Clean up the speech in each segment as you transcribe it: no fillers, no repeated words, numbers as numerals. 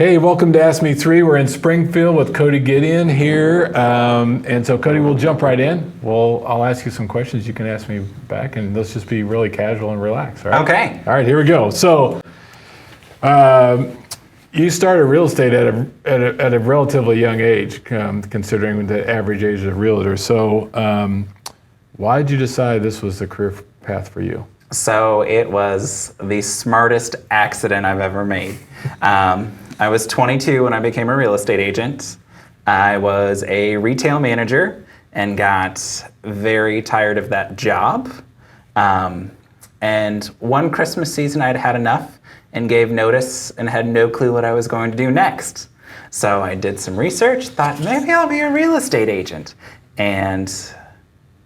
Hey, welcome to Ask Me 3. We're in Springfield with Cody Gideon here. And so Cody, we'll jump right in. I'll ask you some questions. You can ask me back, and let's just be really casual and relaxed, all right? Okay. All right, here we go. So you started real estate at a relatively young age, considering the average age of realtors. So why did you decide this was the career path for you? So it was the smartest accident I've ever made. I was 22 when I became a real estate agent. I was a retail manager and got very tired of that job. And one Christmas season I'd had enough and gave notice and had no clue what I was going to do next. So I did some research, thought maybe I'll be a real estate agent, and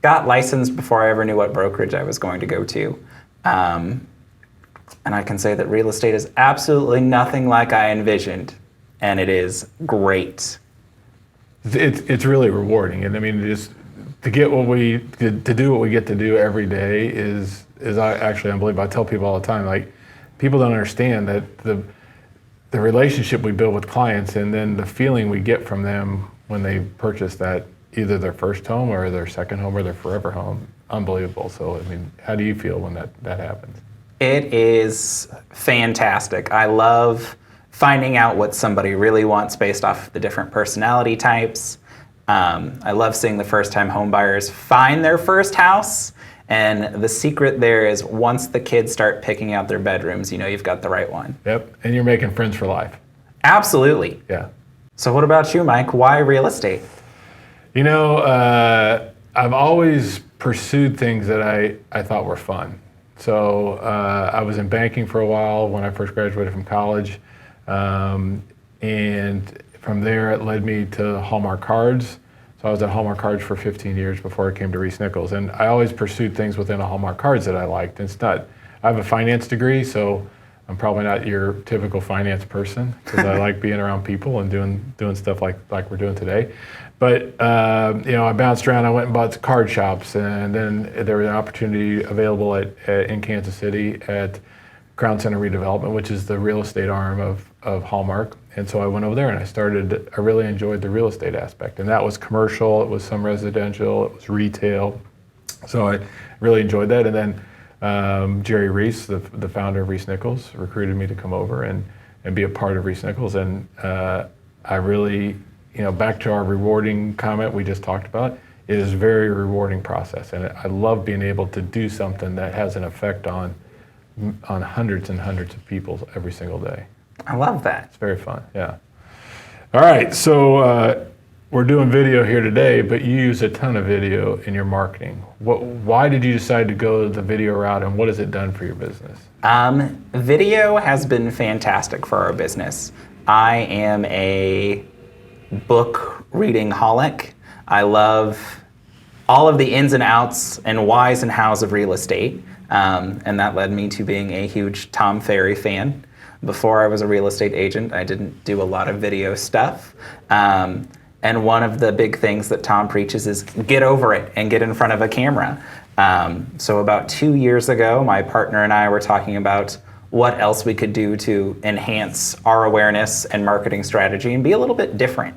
got licensed before I ever knew what brokerage I was going to go to. And I can say that real estate is absolutely nothing like I envisioned, and it is great. It's really rewarding, and I mean, just to get to do what we get to do every day is actually unbelievable. I tell people all the time, like, people don't understand that the relationship we build with clients, and then the feeling we get from them when they purchase that, either their first home or their second home or their forever home, unbelievable. So, I mean, how do you feel when that happens? It is fantastic. I love finding out what somebody really wants based off the different personality types. I love seeing the first-time home buyers find their first house. And the secret there is once the kids start picking out their bedrooms, you know you've got the right one. Yep, and you're making friends for life. Absolutely. Yeah. So what about you, Mike? Why real estate? You know, I've always pursued things that I thought were fun. So I was in banking for a while when I first graduated from college. And from there, it led me to Hallmark cards. So I was at Hallmark cards for 15 years before I came to ReeceNichols. And I always pursued things within a Hallmark cards that I liked. It's not, I have a finance degree, so I'm probably not your typical finance person, because I like being around people and doing stuff like we're doing today. But you know, I bounced around. I went and bought card shops, and then there was an opportunity available in Kansas City at Crown Center Redevelopment, which is the real estate arm of Hallmark. And so I went over there and I really enjoyed the real estate aspect. And that was commercial, it was some residential, it was retail. So I really enjoyed that. And then Jerry Reece, the founder of ReeceNichols, recruited me to come over and be a part of ReeceNichols. And I really, you know, back to our rewarding comment we just talked about, it is a very rewarding process. And I love being able to do something that has an effect on hundreds and hundreds of people every single day. I love that. It's very fun, yeah. All right, so we're doing video here today, but you use a ton of video in your marketing. Why did you decide to go the video route, and what has it done for your business? Video has been fantastic for our business. I am a book reading holic. I love all of the ins and outs and whys and hows of real estate. And that led me to being a huge Tom Ferry fan. Before I was a real estate agent, I didn't do a lot of video stuff. And one of the big things that Tom preaches is get over it and get in front of a camera. So about 2 years ago, my partner and I were talking about what else we could do to enhance our awareness and marketing strategy and be a little bit different.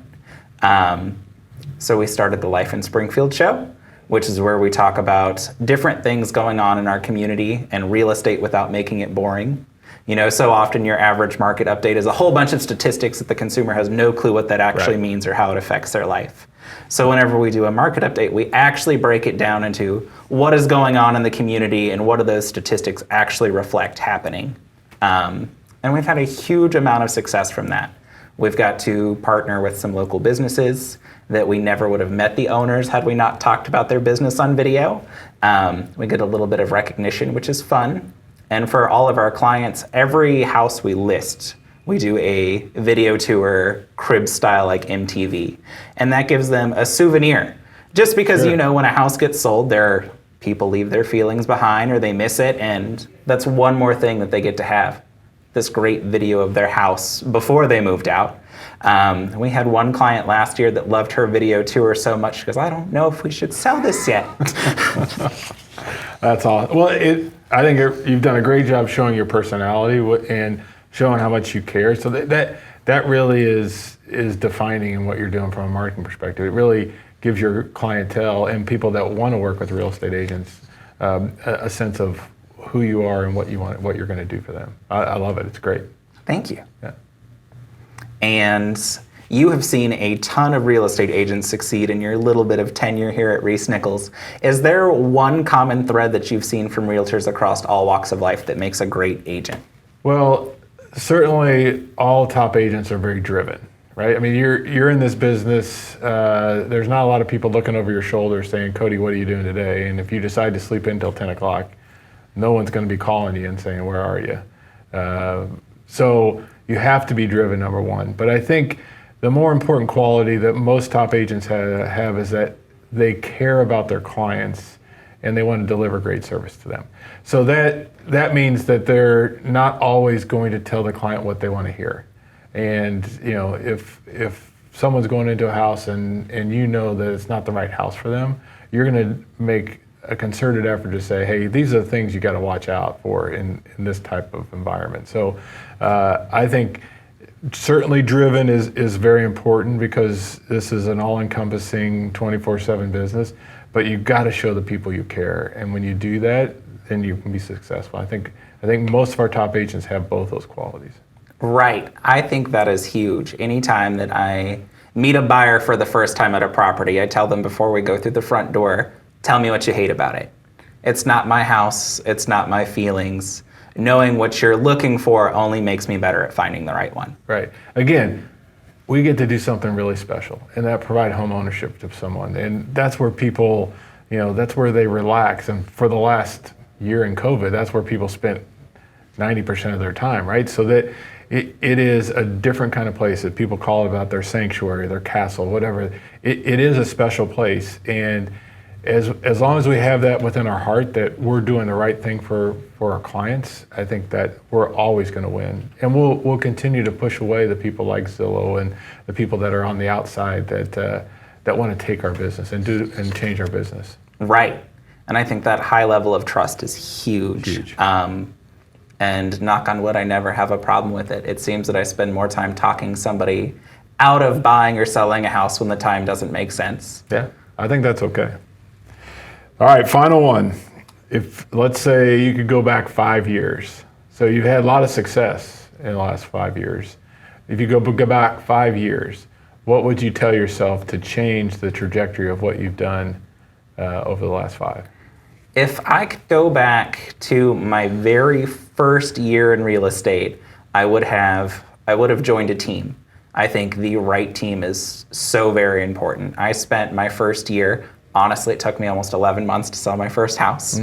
So we started the Life in Springfield show, which is where we talk about different things going on in our community and real estate without making it boring. You know, so often your average market update is a whole bunch of statistics that the consumer has no clue what that actually means or how it affects their life. So whenever we do a market update, we actually break it down into what is going on in the community and what do those statistics actually reflect happening. And we've had a huge amount of success from that. We've got to partner with some local businesses that we never would have met the owners had we not talked about their business on video. We get a little bit of recognition, which is fun. And for all of our clients, every house we list, we do a video tour, crib style like MTV. And that gives them a souvenir. Just because, you know, when a house gets sold, people leave their feelings behind or they miss it. And that's one more thing that they get to have. This great video of their house before they moved out. We had one client last year that loved her video tour so much because I don't know if we should sell this yet. That's awesome. Well, I think you've done a great job showing your personality and showing how much you care. So that really is defining in what you're doing from a marketing perspective. It really gives your clientele and people that want to work with real estate agents a sense of who you are and what you're going to do for them. I love it. It's great. Thank you. Yeah. And you have seen a ton of real estate agents succeed in your little bit of tenure here at ReeceNichols. Is there one common thread that you've seen from realtors across all walks of life that makes a great agent? Well, certainly all top agents are very driven, right? I mean, you're in this business. There's not a lot of people looking over your shoulder saying, Cody, what are you doing today? And if you decide to sleep in till 10 o'clock, no one's going to be calling you and saying, where are you? So you have to be driven, number one. But I think the more important quality that most top agents have is that they care about their clients and they want to deliver great service to them. So that means that they're not always going to tell the client what they want to hear. And if someone's going into a house and you know that it's not the right house for them, you're going to make a concerted effort to say, hey, these are the things you got to watch out for in this type of environment. So I think certainly driven is very important because this is an all-encompassing 24/7 business, but you've got to show the people you care. And when you do that, then you can be successful. I think most of our top agents have both those qualities. Right. I think that is huge. Anytime that I meet a buyer for the first time at a property, I tell them before we go through the front door, tell me what you hate about it. It's not my house. It's not my feelings. Knowing what you're looking for only makes me better at finding the right one. Right. Again, we get to do something really special, and that provide home ownership to someone. And that's where people, that's where they relax. And for the last year in COVID, that's where people spent 90% of their time, right? So that it is a different kind of place that people call about their sanctuary, their castle, whatever. It is a special place. And as long as we have that within our heart that we're doing the right thing for our clients, I think that we're always going to win. And we'll continue to push away the people like Zillow and the people that are on the outside that want to take our business and change our business. Right. And I think that high level of trust is huge. And knock on wood, I never have a problem with it. It seems that I spend more time talking somebody out of buying or selling a house when the time doesn't make sense. Yeah, I think that's okay. All right, final one. If let's say you could go back 5 years, so you've had a lot of success in the last 5 years. If you go back 5 years, what would you tell yourself to change the trajectory of what you've done over the last 5? If I could go back to my very first year in real estate, I would have joined a team. I think the right team is so very important. I spent my first year, honestly, it took me almost 11 months to sell my first house,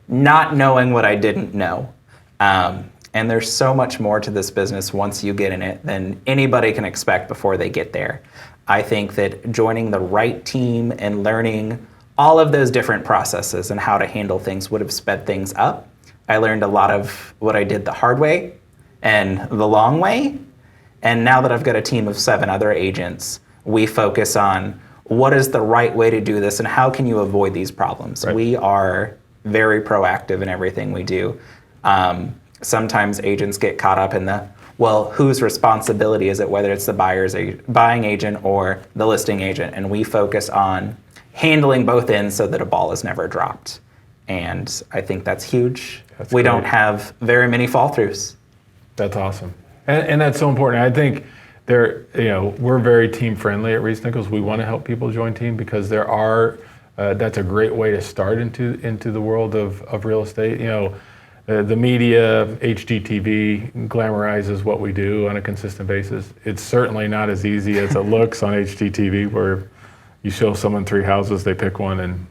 not knowing what I didn't know. And there's so much more to this business once you get in it than anybody can expect before they get there. I think that joining the right team and learning all of those different processes and how to handle things would have sped things up. I learned a lot of what I did the hard way and the long way. And now that I've got a team of 7 other agents, we focus on what is the right way to do this and how can you avoid these problems. Right. We are very proactive in everything we do. Sometimes agents get caught up in whose responsibility is it, whether it's the buying agent or the listing agent, and we focus on handling both ends so that a ball is never dropped. And I think that's huge. We don't have very many fall throughs. That's awesome. And that's so important. I think we're very team friendly at ReeceNichols. We want to help people join team because that's a great way to start into the world of real estate. The media, HGTV, glamorizes what we do on a consistent basis. It's certainly not as easy as it looks on HGTV, where you show someone 3 houses, they pick one, and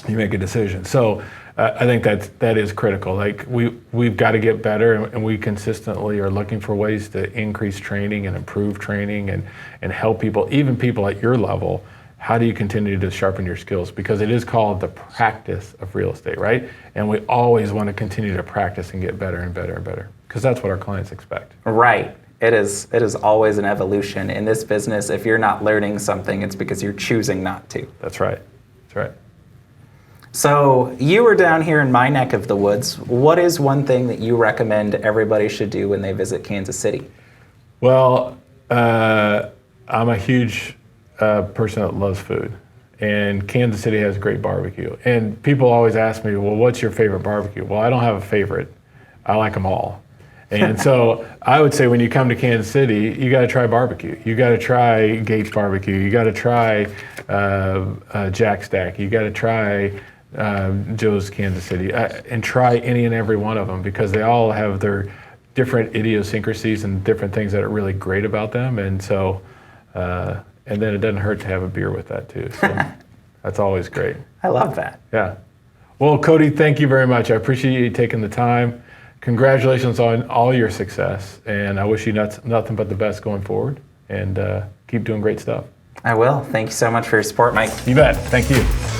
you make a decision. So I think that is critical. Like we've got to get better, and we consistently are looking for ways to increase training and improve training and help people, even people at your level. How do you continue to sharpen your skills? Because it is called the practice of real estate, right? And we always want to continue to practice and get better and better and better, because that's what our clients expect. Right. It is always an evolution. In this business, if you're not learning something, it's because you're choosing not to. That's right. That's right. So you were down here in my neck of the woods. What is one thing that you recommend everybody should do when they visit Kansas City? Well, I'm a huge person that loves food, and Kansas City has great barbecue. And people always ask me, well, what's your favorite barbecue? Well, I don't have a favorite. I like them all. And so I would say when you come to Kansas City, you got to try barbecue. You got to try Gates Barbecue. You got to try Jack Stack. You got to try Joe's Kansas City, and try any and every one of them, because they all have their different idiosyncrasies and different things that are really great about them. And so, and then it doesn't hurt to have a beer with that too. So that's always great. I love that. Yeah. Well, Cody, thank you very much. I appreciate you taking the time. Congratulations on all your success, and I wish you nothing but the best going forward, and keep doing great stuff. I will. Thank you so much for your support, Mike. You bet. Thank you.